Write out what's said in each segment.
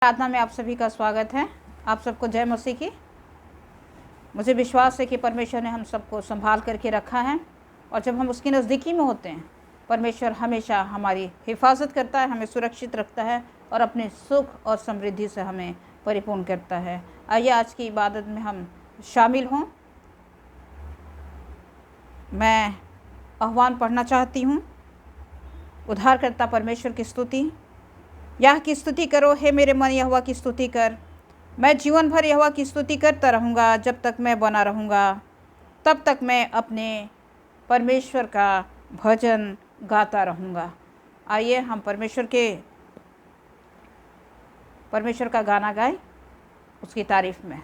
आराधना में आप सभी का स्वागत है। आप सबको जय मसीह की। मुझे विश्वास है कि परमेश्वर ने हम सबको संभाल करके रखा है और जब हम उसकी नज़दीकी में होते हैं परमेश्वर हमेशा हमारी हिफाजत करता है, हमें सुरक्षित रखता है और अपने सुख और समृद्धि से हमें परिपूर्ण करता है। आइए आज की इबादत में हम शामिल हों। मैं आह्वान पढ़ना चाहती हूँ। उद्धारकर्ता परमेश्वर की स्तुति। यह की स्तुति करो हे मेरे मन, यहोवा की स्तुति कर। मैं जीवन भर यहोवा की स्तुति करता रहूँगा। जब तक मैं बना रहूँगा तब तक मैं अपने परमेश्वर का भजन गाता रहूँगा। आइए हम परमेश्वर का गाना गाएं उसकी तारीफ में।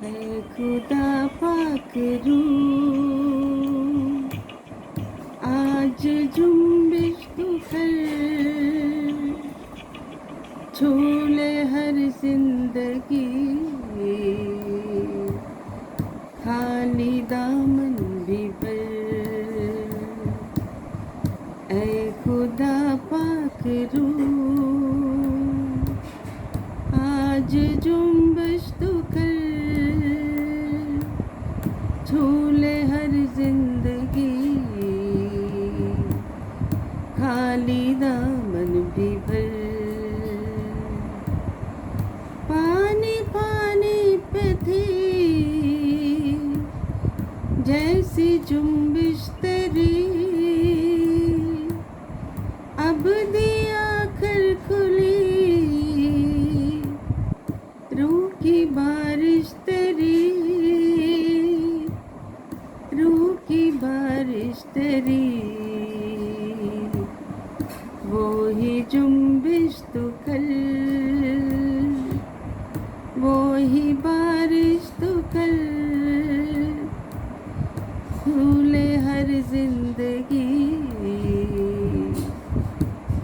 है खुदा पाक रूह, आज जुम्बिश तू कर, छोले हर जिंदगी, खाली दामन भी भर। ऐ खुदा पाक रूह, आज जुम्बिश तू कर, झूले हर जिंदगी, खाली दामन भी भर। पानी पानी पे थी जैसी जुम्बिश तेरी, अब दिया कर खुली रूह की बारिश तेरी, रूह की बारिश तेरी। वो ही जुम्बिश तू कर, वो ही बारिश तू कर, झूले हर जिंदगी,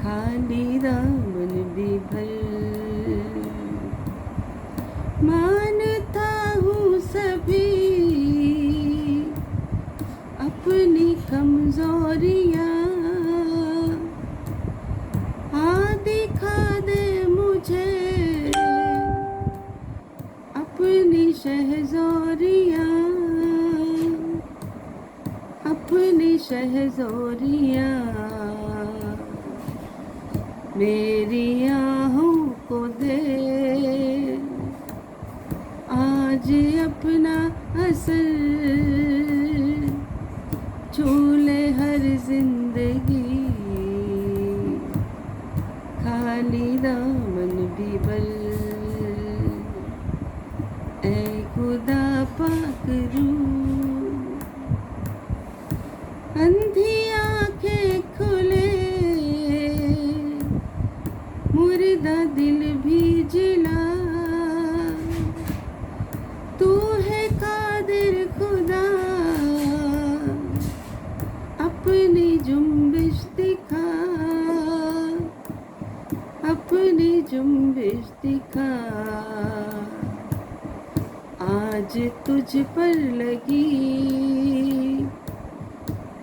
खाली दामन भी भर। मानता हूँ सभी अपनी कमजोरियाँ, दिखा दे मुझे अपनी शहज़ोरियाँ, अपनी शहज़ोरियाँ। मेरी आहों को दे आज अपना असर, झूले हर जिंदगी, खाली दामन भी भर। ऐ खुदा पाक रूह, अंधी आँखें खुले, मुर्दा दिल भी जिला, तू है कादिर खुदा, अपनी जुम्बिश दिखा, अपनी जुम्बिश दिखा। आज तुझ पर लगी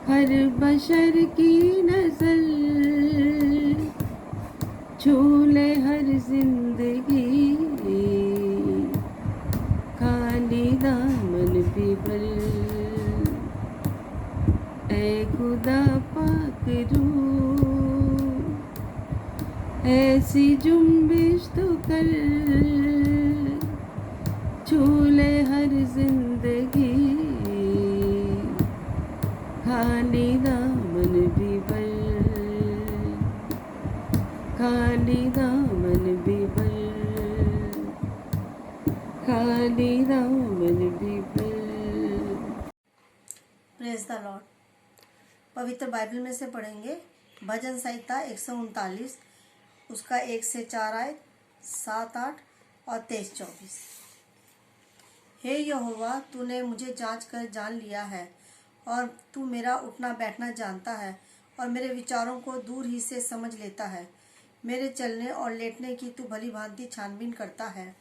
हर बशर की नजर, झूले हर जिंदगी, खाली दामन भी भर। ऐ खुदा पाक रूह, ऐसी जुम्बिश तो कर, झूले हर जिंदगी, खाली दामन भी भर, खाली दामन भी भर, खाली दामन भी भर। Praise the Lord. पवित्र बाइबल में से पढ़ेंगे भजन संहिता 139, उसका 1 से 4 आयत, 7, 8 और 23-24। हे यहोवा, तूने मुझे जांच कर जान लिया है और तू मेरा उठना बैठना जानता है और मेरे विचारों को दूर ही से समझ लेता है। मेरे चलने और लेटने की तू भली भांति छानबीन करता है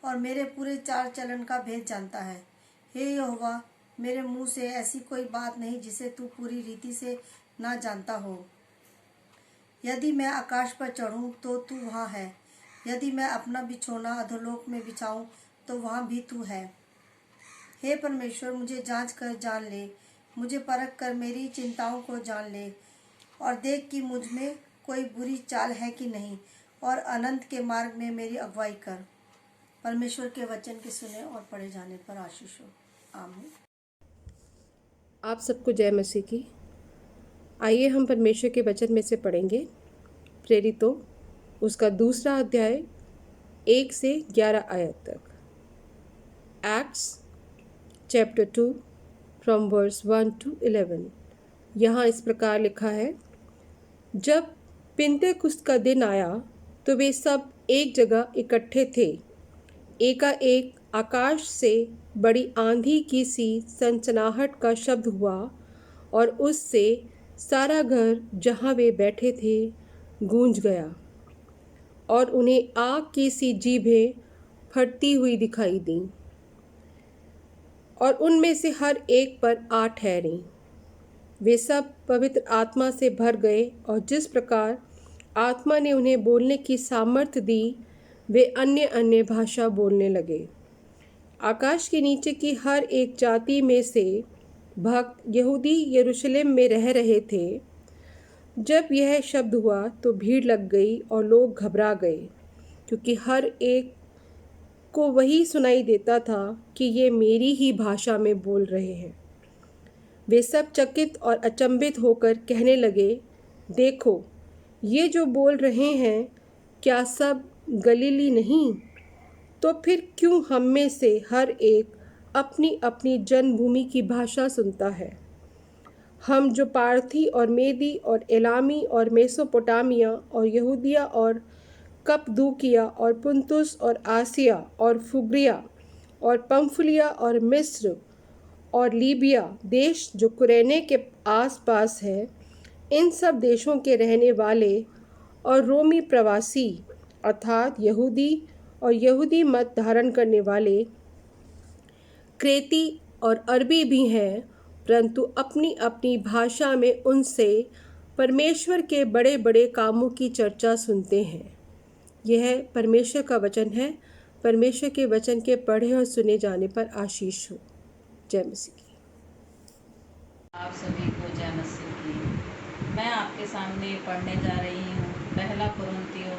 और मेरे पूरे चाल चलन का भेद जानता है। हे यहोवा, मेरे मुंह से ऐसी कोई बात नहीं जिसे तू पूरी रीति से ना जानता हो। यदि मैं आकाश पर चढ़ूं तो तू वहाँ है। यदि मैं अपना बिछौना अधोलोक में बिछाऊं तो वहाँ भी तू है। हे परमेश्वर, मुझे जांच कर जान ले, मुझे परख कर मेरी चिंताओं को जान ले और देख कि मुझ में कोई बुरी चाल है कि नहीं, और अनंत के मार्ग में मेरी अगुवाई कर। परमेश्वर के वचन के सुने और पढ़े जाने पर आशीष हो। आमीन। आप सबको जय मसीह की। आइए हम परमेश्वर के वचन में से पढ़ेंगे प्रेरितों उसका 2 अध्याय 1 से 11 आयत तक। Acts chapter 2 from verse 1 to 11। यहाँ इस प्रकार लिखा है, जब पिन्तेकुस्त का दिन आया तो वे सब एक जगह इकट्ठे थे। एकाएक आकाश से बड़ी आंधी की सी सनसनाहट का शब्द हुआ और उससे सारा घर जहाँ वे बैठे थे गूंज गया, और उन्हें आग की सी जीभें फटती हुई दिखाई दीं, और उनमें से हर एक पर आ ठहरीं। वे सब पवित्र आत्मा से भर गए, और जिस प्रकार आत्मा ने उन्हें बोलने की सामर्थ्य दी, वे अन्य अन्य भाषा बोलने लगे। आकाश के नीचे की हर एक जाति में से भक्त यहूदी यरूशलेम में रह रहे थे। जब यह शब्द हुआ तो भीड़ लग गई और लोग घबरा गए, क्योंकि हर एक को वही सुनाई देता था कि ये मेरी ही भाषा में बोल रहे हैं। वे सब चकित और अचंभित होकर कहने लगे, देखो, ये जो बोल रहे हैं क्या सब गलीली नहीं? तो फिर क्यों हम में से हर एक अपनी अपनी जन्मभूमि की भाषा सुनता है? हम जो पार्थी और मेदी और एलामी और मेसोपोटामिया और यहूदिया और कप्पदूकिया और पुंतुस और आसिया और फुग्रिया और पंफुलिया और मिस्र और लीबिया देश जो कुरेने के आसपास है, इन सब देशों के रहने वाले और रोमी प्रवासी अर्थात यहूदी और यहूदी मत धारण करने वाले, क्रेती और अरबी भी हैं, परंतु अपनी अपनी भाषा में उनसे परमेश्वर के बड़े बड़े कामों की चर्चा सुनते हैं। यह परमेश्वर का वचन है। परमेश्वर के वचन के पढ़े और सुने जाने पर आशीष हो। जय मसीह की। आप सभी को जय मसीह की। मैं आपके सामने पढ़ने जा रही हूँ पहला कुरिन्थियों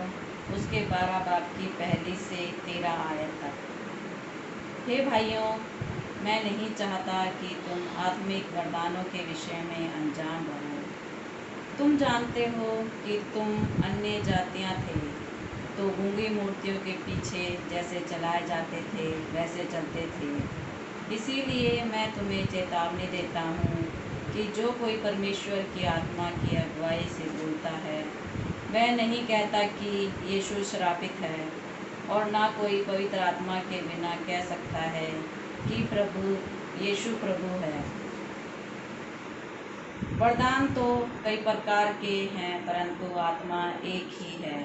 उसके 12 बाब की 1 से 13 आयत तक। हे भाइयों, मैं नहीं चाहता कि तुम आत्मिक वरदानों के विषय में अनजान रहो। तुम जानते हो कि तुम अन्य जातियाँ थे तो गूंगी मूर्तियों के पीछे जैसे चलाए जाते थे वैसे चलते थे। इसीलिए मैं तुम्हें चेतावनी देता हूँ कि जो कोई परमेश्वर की आत्मा की अगुवाई से बोलता है, वह नहीं कहता कि यीशु श्रापित है, और ना कोई पवित्र आत्मा के बिना कह सकता है कि प्रभु यीशु प्रभु है। वरदान तो कई प्रकार के हैं, परंतु आत्मा एक ही है,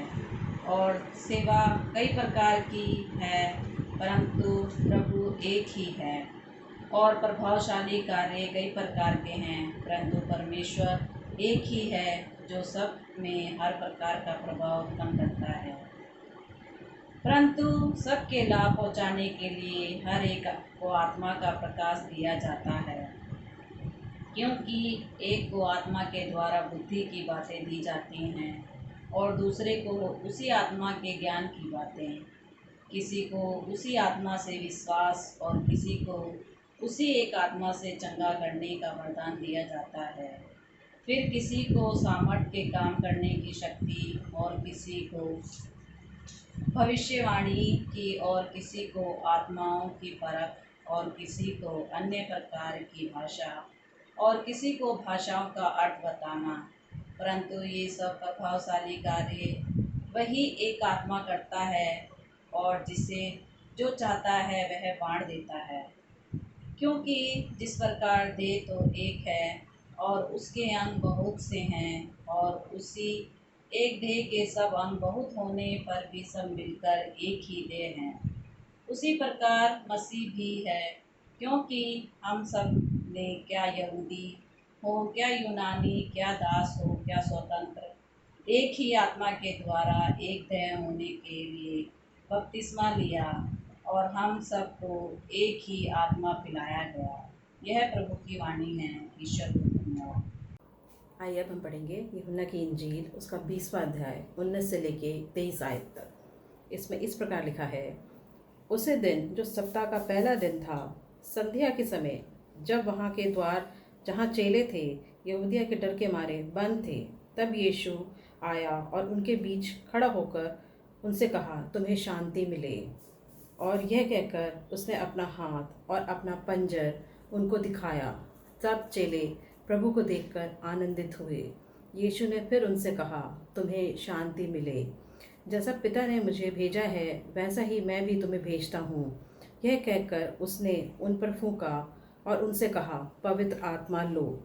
और सेवा कई प्रकार की है, परंतु प्रभु एक ही है, और प्रभावशाली कार्य कई प्रकार के हैं, परंतु परमेश्वर एक ही है जो सब में हर प्रकार का प्रभाव उत्पन्न करता है। परंतु सबके लाभ पहुँचाने के लिए हर एक को आत्मा का प्रकाश दिया जाता है, क्योंकि एक को आत्मा के द्वारा बुद्धि की बातें दी जाती हैं और दूसरे को उसी आत्मा के ज्ञान की बातें, किसी को उसी आत्मा से विश्वास और किसी को उसी एक आत्मा से चंगा करने का वरदान दिया जाता है। फिर किसी को सामर्थ के काम करने की शक्ति, और किसी को भविष्यवाणी की, और किसी को आत्माओं की परख, और किसी को अन्य प्रकार की भाषा, और किसी को भाषाओं का अर्थ बताना। परंतु ये सब प्रभावशाली कार्य वही एक आत्मा करता है, और जिसे जो चाहता है वह बाँट देता है। क्योंकि जिस प्रकार देह तो एक है और उसके अंग बहुत से हैं, और उसी एक देह के सब अंग बहुत होने पर भी सब मिलकर एक ही देह हैं। उसी प्रकार मसीह भी है, क्योंकि हम सब ने क्या यहूदी हो क्या यूनानी, क्या दास हो क्या स्वतंत्र, एक ही आत्मा के द्वारा एक देह होने के लिए बपतिस्मा लिया और हम सबको एक ही आत्मा पिलाया गया। यह प्रभु की वाणी है। ईश्वर को धन्यवाद। आइए अब हम पढ़ेंगे यूहन्ना की इंजील उसका 20वां अध्याय 19 से लेके 23 आयत तक। इसमें इस प्रकार लिखा है, उसी दिन जो सप्ताह का पहला दिन था, संध्या के समय, जब वहाँ के द्वार जहाँ चेले थे यहूदिया के डर के मारे बंद थे, तब यीशु आया और उनके बीच खड़ा होकर उनसे कहा, तुम्हें शांति मिले। और यह कहकर उसने अपना हाथ और अपना पंजर उनको दिखाया। तब चेले प्रभु को देखकर आनंदित हुए। यीशु ने फिर उनसे कहा, तुम्हें शांति मिले। जैसा पिता ने मुझे भेजा है वैसा ही मैं भी तुम्हें भेजता हूँ। यह कहकर उसने उन पर फूंका और उनसे कहा, पवित्र आत्मा लो।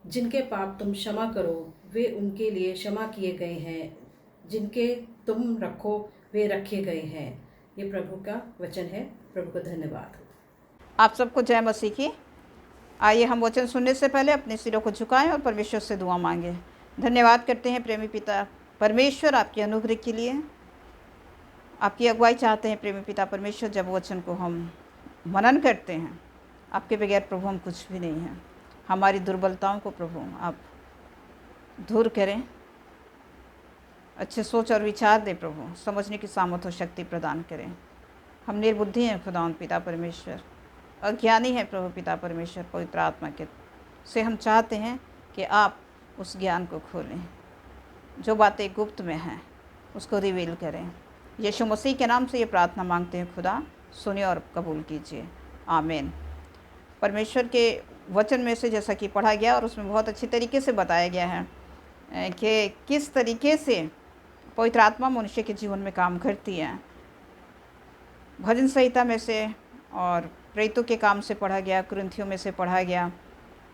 जिनके पाप तुम क्षमा करो वे उनके लिए क्षमा किए गए हैं, जिनके तुम रखो वे रखे गए हैं। ये प्रभु का वचन है। प्रभु को धन्यवाद। आप सबको जय मसीह की। आइए हम वचन सुनने से पहले अपने सिरों को झुकाएं और परमेश्वर से दुआ मांगें। धन्यवाद करते हैं प्रेमी पिता परमेश्वर आपके अनुग्रह के लिए। आपकी अगुवाई चाहते हैं प्रेमी पिता परमेश्वर। जब वचन को हम मनन करते हैं, आपके बगैर प्रभु हम कुछ भी नहीं हैं। हमारी दुर्बलताओं को प्रभु आप दूर करें, अच्छे सोच और विचार दे प्रभु, समझने की सामर्थ और शक्ति प्रदान करें। हम निर्बुद्धि हैं खुदावंद पिता परमेश्वर, अज्ञानी है प्रभु पिता परमेश्वर। पवित्र आत्मा के से हम चाहते हैं कि आप उस ज्ञान को खोलें, जो बातें गुप्त में हैं उसको रिवील करें। यीशु मसीह के नाम से ये प्रार्थना मांगते हैं खुदा, सुनिए और कबूल कीजिए। आमीन। परमेश्वर के वचन में से जैसा कि पढ़ा गया और उसमें बहुत अच्छी तरीके से बताया गया है कि किस तरीके से पवित्र आत्मा मनुष्य के जीवन में काम करती है। भजन संहिता में से और प्रेरितों के काम से पढ़ा गया, कुरिन्थियों में से पढ़ा गया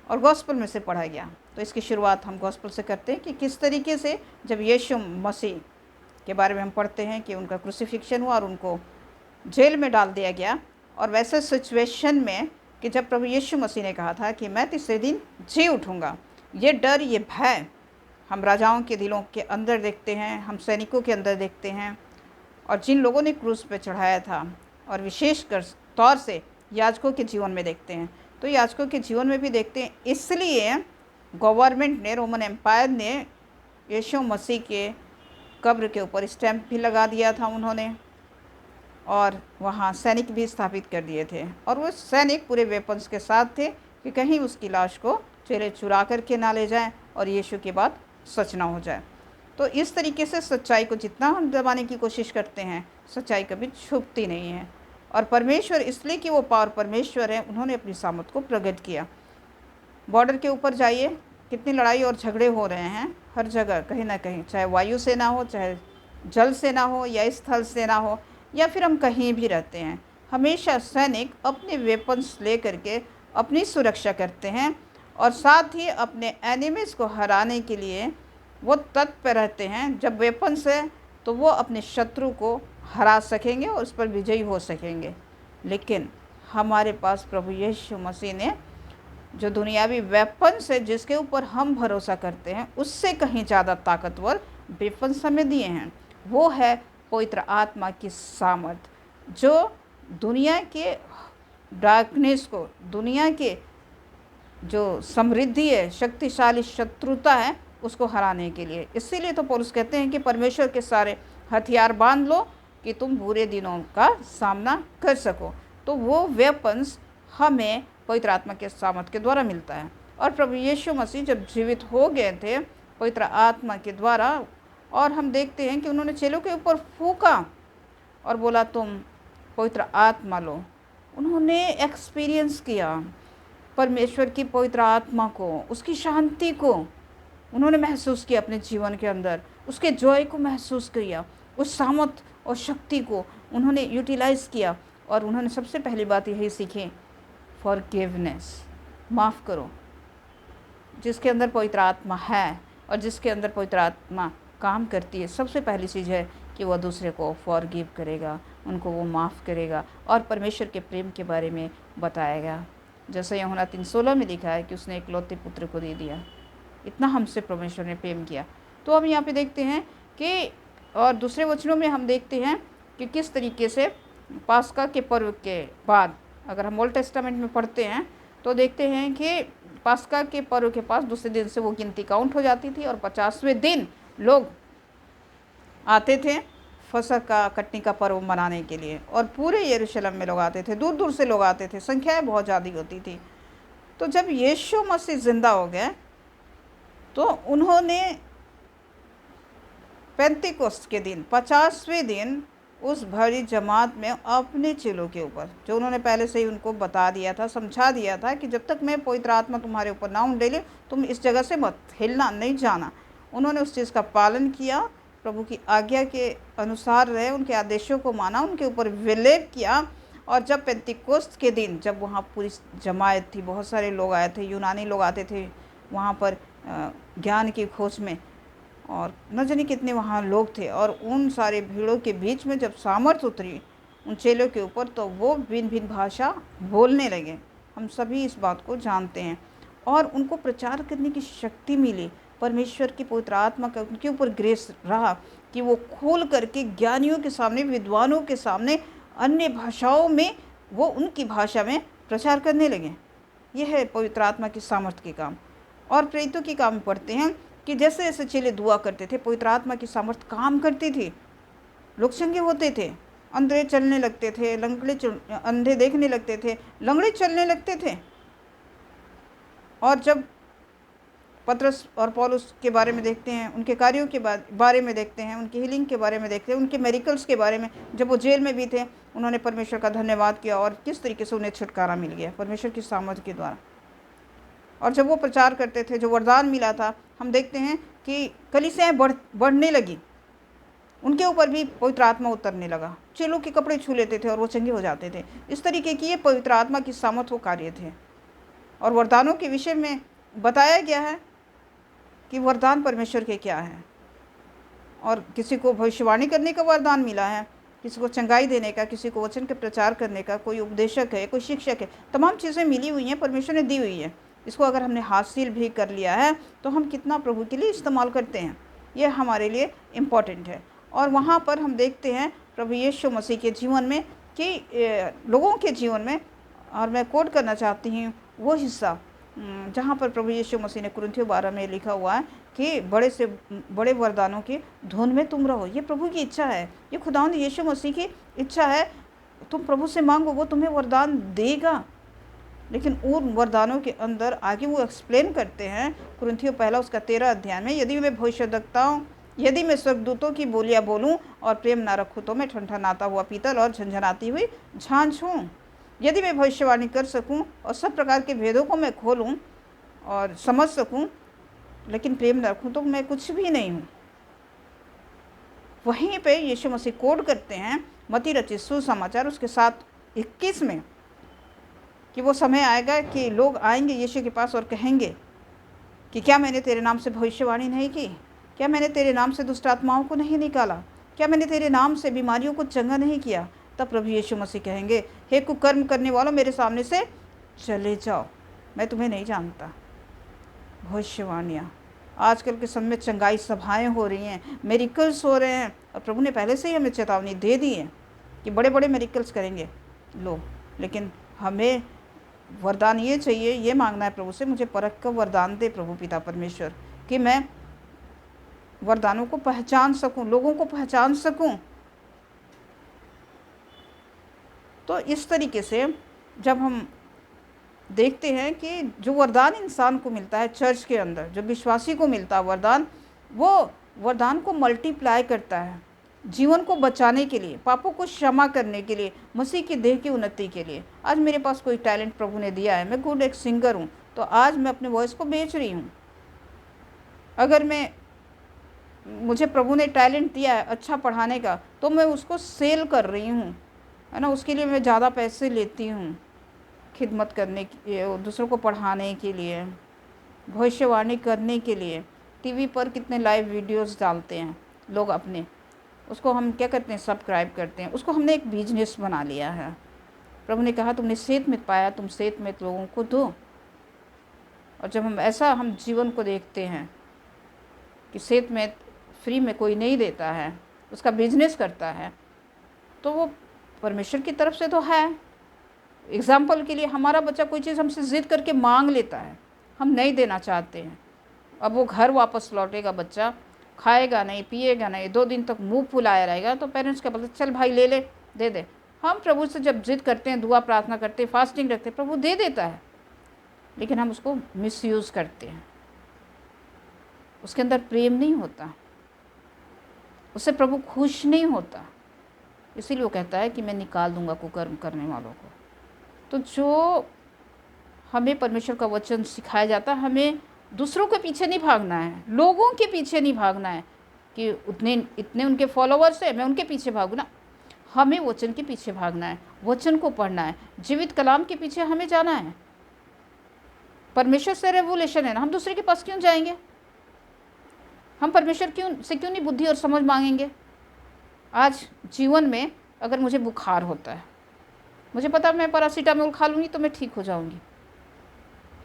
और गॉस्पल में से पढ़ा गया। तो इसकी शुरुआत हम गॉस्पल से करते हैं कि किस तरीके से जब यीशु मसीह के बारे में हम पढ़ते हैं कि उनका क्रूसिफिक्शन हुआ और उनको जेल में डाल दिया गया, और वैसे सिचुएशन में कि जब प्रभु यीशु मसीह ने कहा था कि मैं तीसरे दिन जी उठूँगा। ये डर, ये भय हम राजाओं के दिलों के अंदर देखते हैं, हम सैनिकों के अंदर देखते हैं, और जिन लोगों ने क्रूस पे चढ़ाया था, और विशेषकर तौर से याजकों के जीवन में देखते हैं। तो याजकों के जीवन में भी देखते हैं। इसलिए गवर्नमेंट ने, रोमन एम्पायर ने यीशु मसीह के कब्र के ऊपर स्टैम्प भी लगा दिया था उन्होंने, और वहाँ सैनिक भी स्थापित कर दिए थे। और वो सैनिक पूरे वेपन्स के साथ थे कि कहीं उसकी लाश को चेले चुरा करके ना ले जाएं और यीशु की बात सच ना हो जाए। तो इस तरीके से सच्चाई को जितना हम दबाने की कोशिश करते हैं, सच्चाई कभी छुपती नहीं है। और परमेश्वर, इसलिए कि वो पावर परमेश्वर है, उन्होंने अपनी सामर्थ को प्रकट किया। बॉर्डर के ऊपर जाइए, कितनी लड़ाई और झगड़े हो रहे हैं हर जगह, कहीं ना कहीं, चाहे वायु सेना हो, चाहे जल सेना हो, या स्थल सेना हो, या फिर हम कहीं भी रहते हैं, हमेशा सैनिक अपने वेपन्स ले करके अपनी सुरक्षा करते हैं, और साथ ही अपने एनिमीज़ को हराने के लिए वो तत्पर रहते हैं। जब वेपन्स है तो वो अपने शत्रु को हरा सकेंगे और उस पर विजयी हो सकेंगे। लेकिन हमारे पास प्रभु यीशु मसीह ने जो दुनियावी वेपन्स है, जिसके ऊपर हम भरोसा करते हैं, उससे कहीं ज़्यादा ताकतवर वेपन्स हमें दिए हैं। वो है पवित्र आत्मा की सामर्थ, जो दुनिया के डार्कनेस को, दुनिया के जो समृद्धि है, शक्तिशाली शत्रुता है, उसको हराने के लिए। इसीलिए तो पौलुस कहते हैं कि परमेश्वर के सारे हथियार बांध लो कि तुम बुरे दिनों का सामना कर सको। तो वो वेपन्स हमें पवित्र आत्मा के सामर्थ के द्वारा मिलता है। और प्रभु यीशु मसीह जब जीवित हो गए थे पवित्र आत्मा के द्वारा, और हम देखते हैं कि उन्होंने चेलों के ऊपर फूंका और बोला, तुम पवित्र आत्मा लो। उन्होंने एक्सपीरियंस किया परमेश्वर की पवित्र आत्मा को, उसकी शांति को उन्होंने महसूस किया अपने जीवन के अंदर, उसके जॉय को महसूस किया, उस सामर्थ और शक्ति को उन्होंने यूटिलाइज़ किया। और उन्होंने सबसे पहली बात यही सीखी, फॉरगिवनेस, माफ़ करो। जिसके अंदर पवित्र आत्मा है और जिसके अंदर पवित्र आत्मा काम करती है, सबसे पहली चीज़ है कि वह दूसरे को फॉरगिव करेगा, उनको वो माफ़ करेगा और परमेश्वर के प्रेम के बारे में बताएगा। जैसे यूहन्ना 3:16 में लिखा है कि उसने इकलौते पुत्र को दे दिया, इतना हमसे परमेश्वर ने प्रेम किया। तो हम यहाँ पे देखते हैं कि और दूसरे वचनों में हम देखते हैं कि किस तरीके से पास्का के पर्व के बाद, अगर हम ओल्ड टेस्टामेंट में पढ़ते हैं तो देखते हैं कि पास्का के पर्व के पास दूसरे दिन से वो गिनती काउंट हो जाती थी और 50वें दिन लोग आते थे फसह का कटनी का पर्व मनाने के लिए, और पूरे यरूशलेम में लोग आते थे, दूर दूर से लोग आते थे, संख्याएं बहुत ज़्यादा होती थी। तो जब यीशु मसीह ज़िंदा हो गए तो उन्होंने पेंतिकोस्त के दिन 50वें दिन उस भरी जमात में अपने चेलों के ऊपर, जो उन्होंने पहले से ही उनको बता दिया था, समझा दिया था कि जब तक मैं पवित्र आत्मा तुम्हारे ऊपर ना उंडेले तुम इस जगह से मत हिलना, नहीं जाना। उन्होंने उस चीज़ का पालन किया, प्रभु की आज्ञा के अनुसार रहे, उनके आदेशों को माना, उनके ऊपर विलेप किया। और जब पेंतिकोस्त के दिन, जब वहाँ पूरी जमायत थी, बहुत सारे लोग आए थे, यूनानी लोग आते थे वहाँ पर ज्ञान की खोज में, और न जाने कितने वहाँ लोग थे, और उन सारे भीड़ों के बीच में जब सामर्थ उतरी उन चेलों के ऊपर तो वो भिन्न भिन्न भाषा बोलने लगे। हम सभी इस बात को जानते हैं, और उनको प्रचार करने की शक्ति मिली, परमेश्वर की पवित्र आत्मा का उनके ऊपर ग्रेस रहा कि वो खोल करके ज्ञानियों के सामने, विद्वानों के सामने अन्य भाषाओं में वो उनकी भाषा में प्रचार करने लगे। यह है पवित्र आत्मा की सामर्थ्य के काम। और प्रेरितों के काम पढ़ते हैं कि जैसे जैसे चेले दुआ करते थे, पवित्र आत्मा की सामर्थ्य काम करती थी, लोग चंगे होते थे, अंधे चलने लगते थे, अंधे देखने लगते थे, लंगड़े चलने लगते थे। और जब पतरस और पौलुस के बारे में देखते हैं, उनके कार्यों के बारे में देखते हैं, उनकी हीलिंग के बारे में देखते हैं, उनके मेरिकल्स के बारे में, जब वो जेल में भी थे उन्होंने परमेश्वर का धन्यवाद किया और किस तरीके से उन्हें छुटकारा मिल गया परमेश्वर की सामर्थ्य के द्वारा। और जब वो प्रचार करते थे, जो वरदान मिला था, हम देखते हैं कि कलीसियाएं बढ़ने लगी, उनके ऊपर भी पवित्र आत्मा उतरने लगा, चेलों के कपड़े छू लेते थे और वो चंगे हो जाते थे। इस तरीके की ये पवित्र आत्मा की सामर्थ्य कार्य थे। और वरदानों के विषय में बताया गया है कि वरदान परमेश्वर के क्या है, और किसी को भविष्यवाणी करने का वरदान मिला है, किसी को चंगाई देने का, किसी को वचन के प्रचार करने का, कोई उपदेशक है, कोई शिक्षक है, तमाम चीज़ें मिली हुई हैं, परमेश्वर ने दी हुई है। इसको अगर हमने हासिल भी कर लिया है तो हम कितना प्रभु के लिए इस्तेमाल करते हैं, ये हमारे लिए इम्पॉर्टेंट है। और वहाँ पर हम देखते हैं प्रभु यीशु मसीह के जीवन में कि लोगों के जीवन में, और मैं कोट करना चाहती हूँ वो हिस्सा जहाँ पर प्रभु यीशु मसीह ने कुरिन्थियों 12 में लिखा हुआ है कि बड़े से बड़े वरदानों की धुन में तुम रहो। ये प्रभु की इच्छा है, ये खुदावंद यीशु मसीह की इच्छा है। तुम प्रभु से मांगो, वो तुम्हें वरदान देगा। लेकिन उन वरदानों के अंदर आगे वो एक्सप्लेन करते हैं कुरिन्थियों 1:13 में, यदि मैं भविष्यद्वक्ता हूँ, यदि मैं स्वर्गदूतों की बोलियाँ बोलूँ और प्रेम ना रखूँ तो मैं ठनठनाता हुआ पीतल और झंझनाती हुई झांझ हूँ। यदि मैं भविष्यवाणी कर सकूं और सब प्रकार के भेदों को मैं खोलूं और समझ सकूं, लेकिन प्रेम न रखूं तो मैं कुछ भी नहीं हूं। वहीं पे यीशु मसीह कोड करते हैं मत्ती रचित सुसमाचार उसके 7:21 में कि वो समय आएगा कि लोग आएंगे यीशु के पास और कहेंगे कि क्या मैंने तेरे नाम से भविष्यवाणी नहीं की, क्या मैंने तेरे नाम से दुष्ट आत्माओं को नहीं निकाला, क्या मैंने तेरे नाम से बीमारियों को चंगा नहीं किया। तब प्रभु यीशु मसीह कहेंगे, हे कुकर्म करने वालों, मेरे सामने से चले जाओ, मैं तुम्हें नहीं जानता। भविष्यवाणियाँ, आजकल के समय में चंगाई सभाएं हो रही हैं, मेरिकल्स हो रहे हैं, और प्रभु ने पहले से ही हमें चेतावनी दे दी है कि बड़े बड़े मेरिकल्स करेंगे लोग। लेकिन हमें वरदान ये चाहिए, ये मांगना है प्रभु से, मुझे परख का वरदान दे प्रभु पिता परमेश्वर, कि मैं वरदानों को पहचान सकूं, लोगों को पहचान सकूं। तो इस तरीके से जब हम देखते हैं कि जो वरदान इंसान को मिलता है चर्च के अंदर, जो विश्वासी को मिलता है वरदान, वो वरदान को मल्टीप्लाई करता है जीवन को बचाने के लिए, पापों को क्षमा करने के लिए, मसीह की देह की उन्नति के लिए। आज मेरे पास कोई टैलेंट प्रभु ने दिया है, मैं गुड एक सिंगर हूँ, तो आज मैं अपने वॉइस को बेच रही हूँ। अगर मुझे प्रभु ने टैलेंट दिया है अच्छा पढ़ाने का, तो मैं उसको सेल कर रही हूँ, है ना। उसके लिए मैं ज़्यादा पैसे लेती हूँ, खिदमत करने के, दूसरों को पढ़ाने के लिए, भविष्यवाणी करने के लिए। टीवी पर कितने लाइव वीडियोस डालते हैं लोग अपने, उसको हम क्या करते हैं, सब्सक्राइब करते हैं, उसको हमने एक बिजनेस बना लिया है। प्रभु ने कहा तुमने सेहत में पाया, तुम सेहत में लोगों को दो। और जब हम ऐसा हम जीवन को देखते हैं कि सेहत में फ्री में कोई नहीं देता है, उसका बिजनेस करता है, तो वो परमेश्वर की तरफ से तो है। एग्जाम्पल के लिए हमारा बच्चा कोई चीज़ हमसे ज़िद करके मांग लेता है, हम नहीं देना चाहते हैं, अब वो घर वापस लौटेगा, बच्चा खाएगा नहीं, पिएगा नहीं, 2 दिन तक मुंह फुलाया रहेगा, तो पेरेंट्स क्या बोलते, चल भाई ले ले, दे दे। हम प्रभु से जब जिद करते हैं, दुआ प्रार्थना करते हैं, फास्टिंग रखते हैं, प्रभु दे देता है, लेकिन हम उसको मिसयूज़ करते हैं। उसके अंदर प्रेम नहीं होता, उससे प्रभु खुश नहीं होता, इसीलिए वो कहता है कि मैं निकाल दूंगा कुकर्म करने वालों को। तो जो हमें परमेश्वर का वचन सिखाया जाता है, हमें दूसरों के पीछे नहीं भागना है, लोगों के पीछे नहीं भागना है कि इतने उनके फॉलोअर्स हैं, मैं उनके पीछे भागूँ ना। हमें वचन के पीछे भागना है, वचन को पढ़ना है, जीवित कलाम के पीछे हमें जाना है। परमेश्वर से रेवोल्यूशन है ना, हम दूसरे के पास क्यों जाएंगे? हम परमेश्वर क्यों नहीं बुद्धि और समझ मांगेंगे? आज जीवन में अगर मुझे बुखार होता है, मुझे पता है मैं पैरासीटामोल खा लूँगी तो मैं ठीक हो जाऊँगी,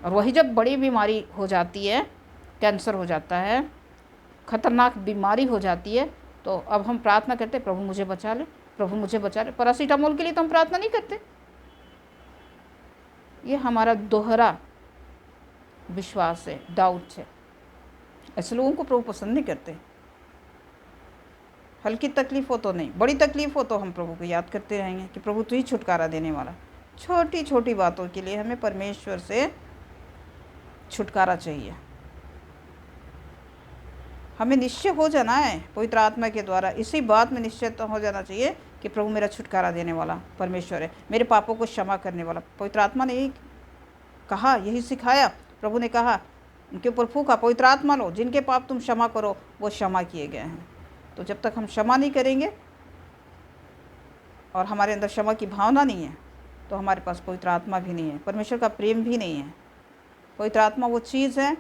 और वही जब बड़ी बीमारी हो जाती है, कैंसर हो जाता है, खतरनाक बीमारी हो जाती है, तो अब हम प्रार्थना करते हैं, प्रभु मुझे बचा ले, प्रभु मुझे बचा ले। पैरासीटामोल के लिए तो हम प्रार्थना नहीं करते। ये हमारा दोहरा विश्वास है, डाउट है। ऐसे लोगों को प्रभु पसंद नहीं करते। हल्की तकलीफ हो तो नहीं, बड़ी तकलीफ हो तो हम प्रभु को याद करते रहेंगे कि प्रभु तू ही छुटकारा देने वाला। छोटी छोटी बातों के लिए हमें परमेश्वर से छुटकारा चाहिए। हमें निश्चय हो जाना है पवित्र आत्मा के द्वारा, इसी बात में निश्चय तो हो जाना चाहिए कि प्रभु मेरा छुटकारा देने वाला परमेश्वर है, मेरे पापों को क्षमा करने वाला। पवित्र आत्मा ने यही कहा, यही सिखाया। प्रभु ने कहा, उनके ऊपर फूका, पवित्र आत्मा लो, जिनके पाप तुम क्षमा करो वो क्षमा किए गए हैं। तो जब तक हम क्षमा नहीं करेंगे और हमारे अंदर क्षमा की भावना नहीं है, तो हमारे पास पवित्र आत्मा भी नहीं है, परमेश्वर का प्रेम भी नहीं है। पवित्र आत्मा वो चीज़ है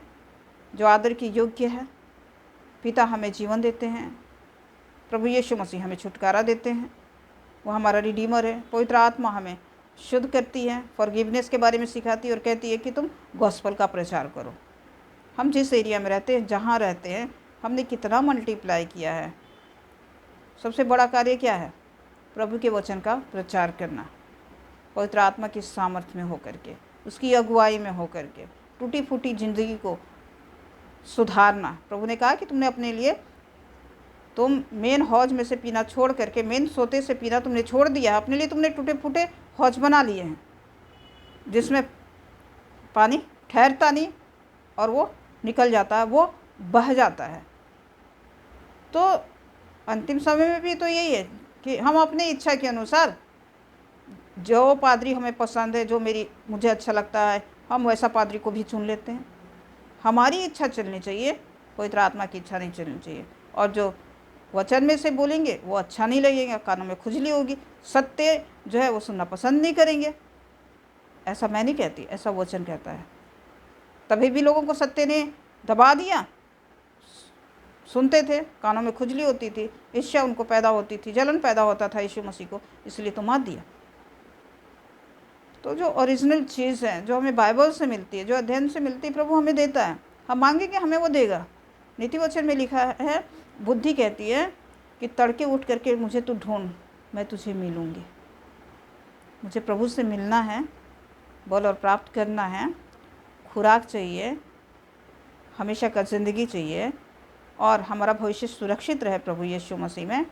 जो आदर की योग्य है। पिता हमें जीवन देते हैं, प्रभु यीशु मसीह हमें छुटकारा देते हैं, वो हमारा रिडीमर है। पवित्र आत्मा हमें शुद्ध करती है, फॉरगिवनेस के बारे में सिखाती है और कहती है कि तुम गॉस्पल का प्रचार करो। हम जिस एरिया में रहते हैं, जहाँ रहते हैं, हमने कितना मल्टीप्लाई किया है। सबसे बड़ा कार्य क्या है? प्रभु के वचन का प्रचार करना, पवित्र आत्मा की सामर्थ्य में होकर के, उसकी अगुवाई में होकर के, टूटी फूटी ज़िंदगी को सुधारना। प्रभु ने कहा कि तुमने अपने लिए, तुम मेन हौज में से पीना छोड़ करके मेन सोते से पीना तुमने छोड़ दिया, अपने लिए तुमने टूटे फूटे हौज बना लिए हैं, जिसमें पानी ठहरता नहीं और वो निकल जाता है, वो बह जाता है। तो अंतिम समय में भी तो यही है कि हम अपनी इच्छा के अनुसार, जो पादरी हमें पसंद है, जो मुझे अच्छा लगता है, हम वैसा पादरी को भी चुन लेते हैं। हमारी इच्छा चलनी चाहिए, पवित्र आत्मा की इच्छा नहीं चलनी चाहिए। और जो वचन में से बोलेंगे वो अच्छा नहीं लगेगा, कानों में खुजली होगी, सत्य जो है वो सुनना पसंद नहीं करेंगे। ऐसा मैं नहीं कहती, ऐसा वचन कहता है। तभी भी लोगों को सत्य ने दबा दिया, सुनते थे, कानों में खुजली होती थी, ईर्ष्या उनको पैदा होती थी, जलन पैदा होता था यीशु मसीह को, इसलिए तो मार दिया। तो जो ओरिजिनल चीज़ है, जो हमें बाइबल से मिलती है, जो अध्ययन से मिलती है, प्रभु हमें देता है। हम मांगेंगे हमें वो देगा। नीति वचन में लिखा है, बुद्धि कहती है कि तड़के उठ करके मुझे तू ढूंढ, मैं तुझे मिलूँगी। मुझे प्रभु से मिलना है, बल और प्राप्त करना है, खुराक चाहिए, हमेशा का ज़िंदगी चाहिए, और हमारा भविष्य सुरक्षित रहे प्रभु यीशु मसीह में।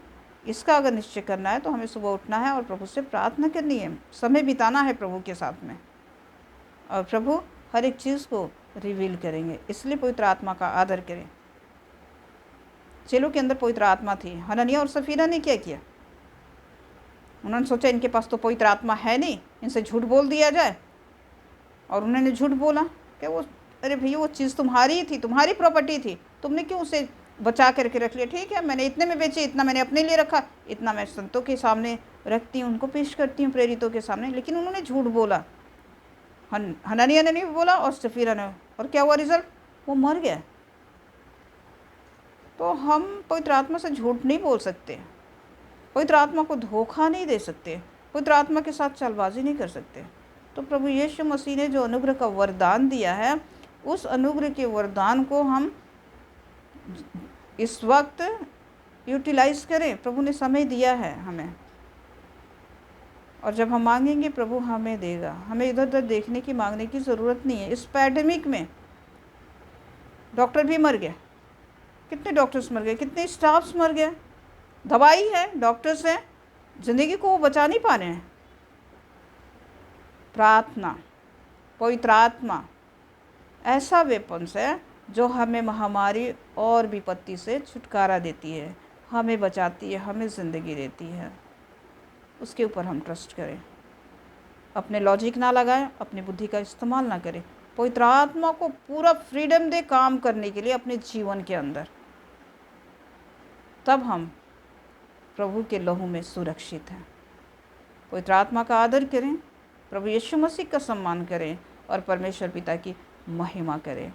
इसका अगर निश्चय करना है तो हमें सुबह उठना है और प्रभु से प्रार्थना करनी है, समय बिताना है प्रभु के साथ में, और प्रभु हर एक चीज़ को रिवील करेंगे। इसलिए पवित्र आत्मा का आदर करें। चेलों के अंदर पवित्र आत्मा थी। हननिया और सफीरा ने क्या किया? उन्होंने सोचा इनके पास तो पवित्र आत्मा है नहीं, इनसे झूठ बोल दिया जाए, और उन्होंने झूठ बोला कि वो, अरे भैया वो चीज़ तुम्हारी ही थी, तुम्हारी प्रॉपर्टी थी, तुमने क्यों उसे बचा करके रख लिया? ठीक है, मैंने इतने में बेची, इतना मैंने अपने लिए रखा, इतना मैं संतों के सामने रखती हूँ, उनको पेश करती हूँ, प्रेरितों के सामने। लेकिन उन्होंने झूठ बोला। हननिया ने नहीं बोला और सफीरा ने, और क्या हुआ रिजल्ट? वो मर गया। तो हम पवित्र आत्मा से झूठ नहीं बोल सकते, पवित्र आत्मा को धोखा नहीं दे सकते, पवित्र आत्मा के साथ चालबाजी नहीं कर सकते। तो प्रभु यीशु मसीह ने जो अनुग्रह का वरदान दिया है, उस अनुग्रह के वरदान को हम इस वक्त यूटिलाइज करें। प्रभु ने समय दिया है हमें, और जब हम मांगेंगे प्रभु हमें देगा। हमें इधर उधर देखने की, मांगने की ज़रूरत नहीं है। इस पैंडेमिक में डॉक्टर भी मर गए, कितने डॉक्टर्स मर गए, कितने स्टाफ्स मर गए। दवाई है, डॉक्टर्स हैं, ज़िंदगी को वो बचा नहीं पा रहे हैं। प्रार्थना, पवित्र आत्मा ऐसा वेपन्स है जो हमें महामारी और विपत्ति से छुटकारा देती है, हमें बचाती है, हमें ज़िंदगी देती है। उसके ऊपर हम ट्रस्ट करें, अपने लॉजिक ना लगाएं, अपनी बुद्धि का इस्तेमाल ना करें। पवित्र आत्मा को पूरा फ्रीडम दे काम करने के लिए अपने जीवन के अंदर, तब हम प्रभु के लहू में सुरक्षित हैं। पवित्र आत्मा का आदर करें, प्रभु यीशु मसीह का सम्मान करें और परमेश्वर पिता की महिमा करें।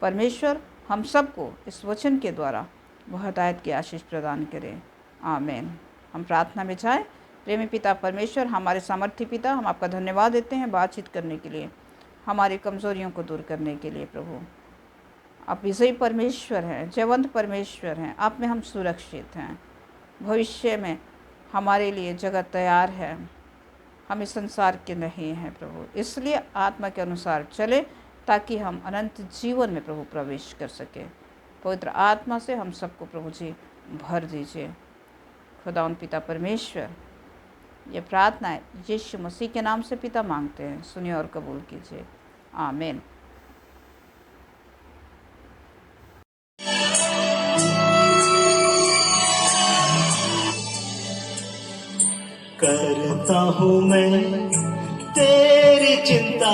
परमेश्वर हम सबको इस वचन के द्वारा वह हिदायत की आशीष प्रदान करें। आमीन। हम प्रार्थना में जाएं। प्रेमी पिता परमेश्वर, हमारे सामर्थ्य पिता, हम आपका धन्यवाद देते हैं बातचीत करने के लिए, हमारी कमज़ोरियों को दूर करने के लिए। प्रभु आप विजयी परमेश्वर हैं, जयवंत परमेश्वर हैं, आप में हम सुरक्षित हैं। भविष्य में हमारे लिए जगह तैयार है, हम इस संसार के नहीं हैं प्रभु। इसलिए आत्मा के अनुसार चले ताकि हम अनंत जीवन में प्रभु प्रवेश कर सके। पवित्र आत्मा से हम सबको प्रभु जी भर दीजिए। खुदावंद पिता परमेश्वर, ये प्रार्थना है यीशु मसीह के नाम से पिता मांगते हैं, सुनिए और कबूल कीजिए। आमीन। करता हूँ मैं तेरी चिंता,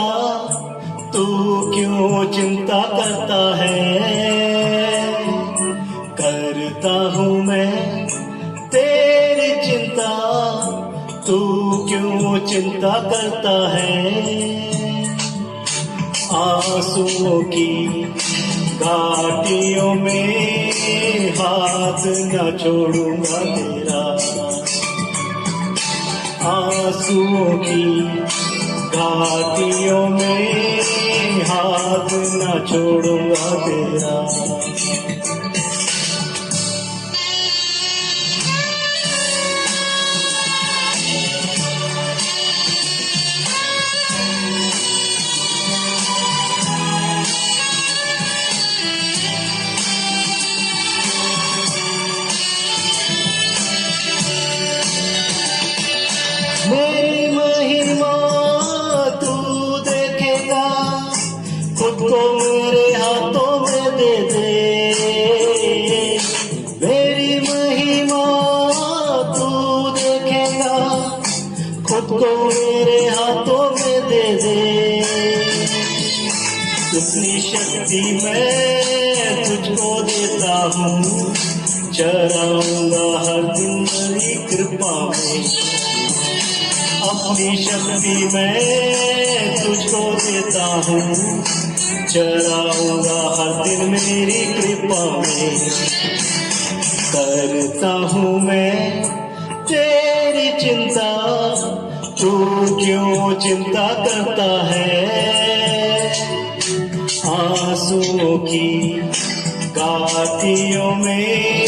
तू क्यों चिंता करता है। करता हूँ मैं तेरी चिंता, तू क्यों चिंता करता है। आंसुओं की घाटियों में हाथ न छोड़ूंगा तेरा। आंसुओं की घाटियों में हाथ न छोड़ूंगा तेरा। मेरी महिमा तू देखेगा, खुद को मेरे हाथों में दे दे। मेरी महिमा तू देखेगा, खुद को मेरे हाथों में दे दे। इतनी शक्ति मैं तुझको देता हूँ, चराऊंगा हर दिन मेरी कृपा में। अपनी शक्ति मैं तुझको देता हूँ, चराऊंगा हर दिन मेरी कृपा में। करता हूँ मैं तेरी चिंता, तू क्यों चिंता करता है। आंसुओं की घाटियों में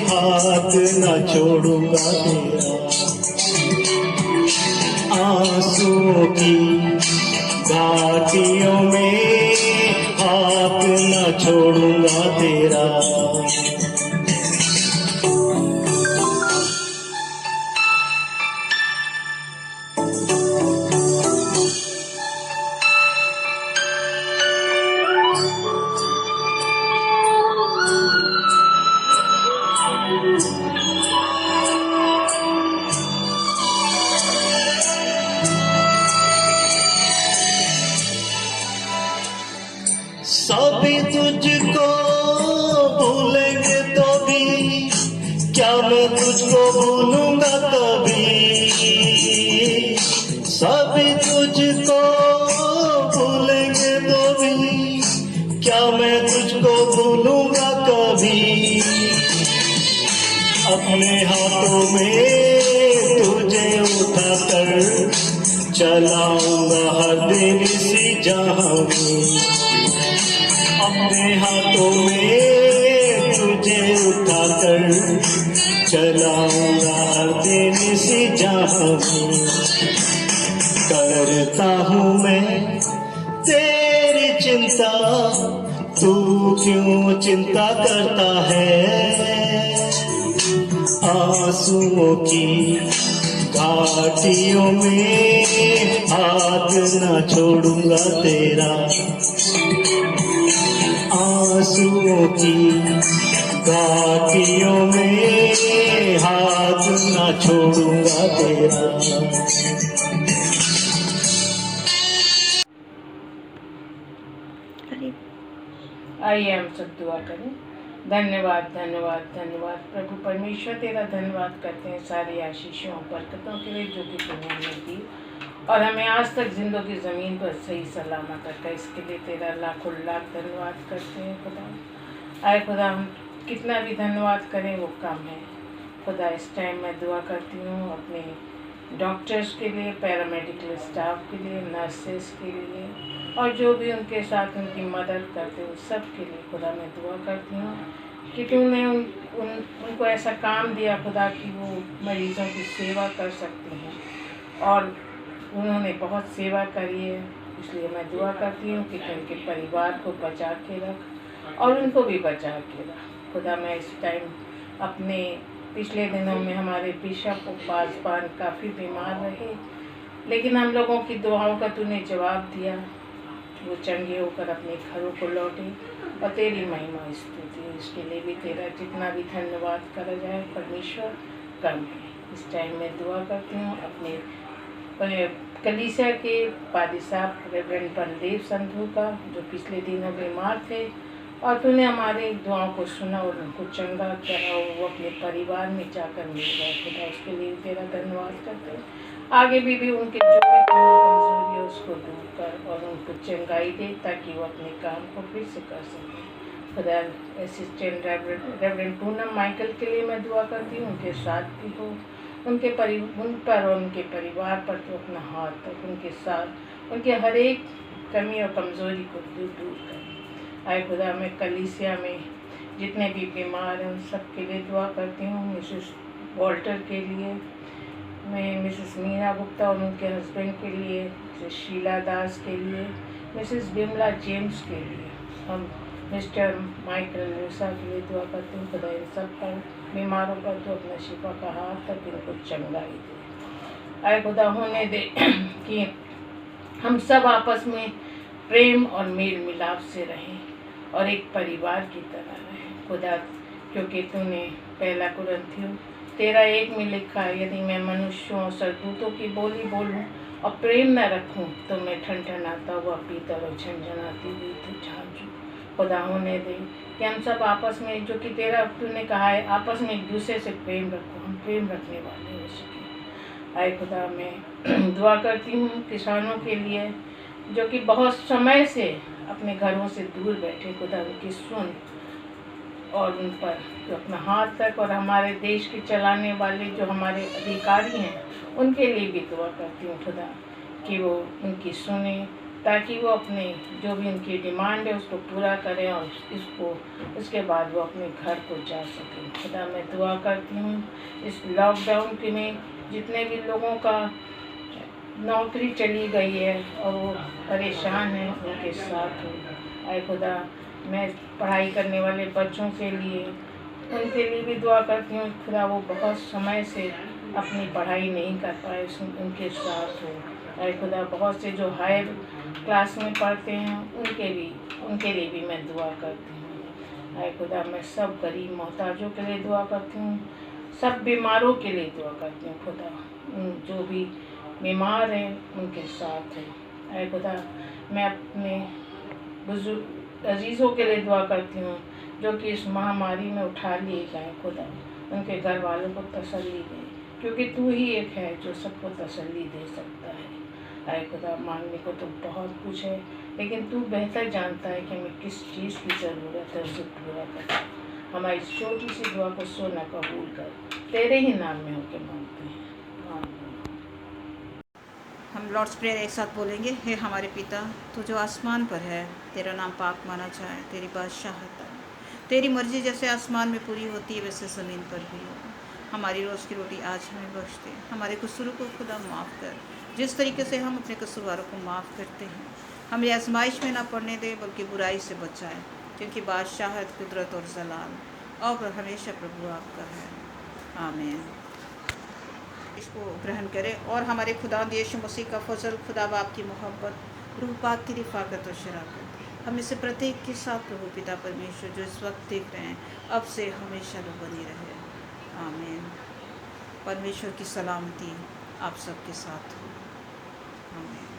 हाथ न छोड़ूंगा तेरा। आंसुओं की घाटियों में हाथ न छोड़ूंगा तेरा। सभी तुझको भूलेंगे तो भी, क्या मैं तुझको भूलूंगा कभी। सभी तुझको भूलेंगे तो भी, क्या मैं तुझको भूलूंगा कभी। अपने हाथों में तुझे उठाकर चलाऊंगा हर दिन इसी जहां में। अपने हाथों में तुझे कर चलाऊंगा हर दिन से जहां करता हूँ मैं तेरी चिंता, तू क्यों चिंता करता है। आंसुओं की घाटियों में हाथ न छोड़ूंगा तेरा, आंसुओं की घाटियों में हाथ न छोड़ूंगा तेरा। आइए हम सब दुआ करें। धन्यवाद धन्यवाद धन्यवाद प्रभु परमेश्वर, तेरा धन्यवाद करते हैं सारी आशीषों और बरकतों के लिए जो कि तूने हमें दी और हमें आज तक जिंदगी की ज़मीन पर सही सलामत रखा। इसके लिए तेरा लाखों लाख धन्यवाद करते हैं खुदा। आए खुदा, हम कितना भी धन्यवाद करें वो कम है खुदा। इस टाइम मैं दुआ करती हूँ अपने डॉक्टर्स के लिए, पैरामेडिकल स्टाफ के लिए, नर्सेस के लिए और जो भी उनके साथ उनकी मदद करते हैं सब के लिए खुदा मैं दुआ करती हूँ कि तूने उनको ऐसा काम दिया खुदा कि वो मरीज़ों की सेवा कर सकते हैं और उन्होंने बहुत सेवा करी है। इसलिए मैं दुआ करती हूँ कि उनके परिवार को बचा के रख और उनको भी बचा के रख खुदा। मैं इस टाइम अपने पिछले दिनों में हमारे बिशप और पासवान काफ़ी बीमार रहे, लेकिन हम लोगों की दुआओं का तूने जवाब दिया। वो चंगे होकर अपने घरों को लौटे और तेरी महिमा स्तुति। इसके लिए भी तेरा जितना भी धन्यवाद करा जाए परमेश्वर कम है। इस टाइम मैं दुआ करती हूँ अपने कलीसिया के पादी साहब रेवरेंड बलदेव संधू का, जो पिछले दिनों बीमार थे और तूने हमारे दुआओं को सुना और उनको चंगा करा और वो अपने परिवार में जाकर मिल गए खुदा। उसके लिए तेरा धन्यवाद करते हैं। आगे भी उनके जो भी कमजोरी है उसको दूर कर और उनको चंगाई दे ताकि वो अपने काम को फिर से कर सकें खुदा। असिस्टेंट रेवरेंड पूनम माइकल के लिए मैं दुआ करती हूँ, उनके साथ भी हो, उन पर और उनके परिवार पर तो अपना हाथ तक उनके साथ उनके हर एक कमी और कमज़ोरी को दूर कर। आए खुदा, मैं कलीसिया में जितने भी बीमार हैं उन सब के लिए दुआ करती हूँ। मिसेस वॉल्टर के लिए, मैं मिसेस मीना गुप्ता और उनके हस्बैंड के लिए, मिसेस शीला दास के लिए, मिसेस बिमला जेम्स के लिए, हम मिस्टर माइकल मूसा के लिए दुआ करते हैं खुदा। इन सब पर बीमारों पर तो अपना शिफा का हाथ तक इनको चंगाई दे। आए खुदा, होने दे कि हम सब आपस में प्रेम और मेल मिलाप से रहें और एक परिवार की तरह रहें खुदा, क्योंकि तूने पहला कुरिन्थियों 13:1 में लिखा है, यदि मैं मनुष्यों और सरदूतों की बोली बोलूं और प्रेम न रखूं तो मैं ठनठनाता हुआ पीतल और झनझनाती हुई तो झांझू। खुदा, होने दे कि हम सब आपस में, जो कि तेरा तूने कहा है, आपस में एक दूसरे से प्रेम रखो, हम प्रेम रखने वाले हो सके। आए खुदा, मैं दुआ करती हूँ किसानों के लिए जो कि बहुत समय से अपने घरों से दूर बैठे खुदा, उनकी सुन और उन पर जो अपना हाथ तक, और हमारे देश के चलाने वाले जो हमारे अधिकारी हैं उनके लिए भी दुआ करती हूँ खुदा कि वो उनकी सुने ताकि वो अपने जो भी उनकी डिमांड है उसको पूरा करें और उसके बाद वो अपने घर को जा सकें खुदा। मैं दुआ करती हूँ इस लॉकडाउन के में जितने भी लोगों का नौकरी चली गई है और वो परेशान हैं उनके साथ हो। आए खुदा, मैं पढ़ाई करने वाले बच्चों के लिए, उनके लिए भी दुआ करती हूँ खुदा। वो बहुत समय से अपनी पढ़ाई नहीं कर पाए, उनके साथ हो। आए खुदा, बहुत से जो हायर क्लास में पढ़ते हैं उनके लिए भी मैं दुआ करती हूँ। आए खुदा, मैं सब गरीब मोहताजों के लिए दुआ करती हूँ, सब बीमारों के लिए दुआ करती हूँ खुदा। जो भी बीमार हैं उनके साथ है। आए खुदा, मैं अपने बुजुर्ग अजीज़ों के लिए दुआ करती हूँ जो कि इस महामारी में उठा लिए गए खुदा। उनके घर वालों को तसल्ली दे, क्योंकि तू ही एक है जो सबको तसल्ली दे सकता है। आए खुदा, मांगने को तो बहुत कुछ है, लेकिन तू बेहतर जानता है कि हमें किस चीज़ की ज़रूरत है, उसे पूरा कर। हमारी छोटी सी दुआ को सोना कबूल कर, तेरे ही नाम में होकर मांगते हैं, आमीन। हम लॉर्ड्स प्रेयर एक साथ बोलेंगे। हे हमारे पिता, तू जो आसमान पर है, तेरा नाम पाक माना जाए, तेरी बादशाहत आए, तेरी मर्जी जैसे आसमान में पूरी होती है वैसे ज़मीन पर भी हो। हमारी रोज़ की रोटी आज हमें बख्श दे। हमारे कसूरों को खुदा माफ़ कर, जिस तरीके से हम अपने कसूरवारों को माफ़ करते हैं। हमें आजमाइश में ना पड़ने दे बल्कि बुराई से बचाए, क्योंकि बादशाहत, कुदरत और जलाल और हमेशा प्रभु आपका है। आमीन। इसको ग्रहण करें और हमारे खुदा यीशु मसीह का फजल, खुदा बाप की मोहब्बत, रूह पाक की रिफ़ाकत और शराकत हम इससे प्रत्येक के साथ प्रभु पिता परमेश्वर जो इस वक्त देख रहे हैं अब से हमेशा लोग बनी रहे। आमीन। परमेश्वर की सलामती आप सबके साथ हो। आमीन।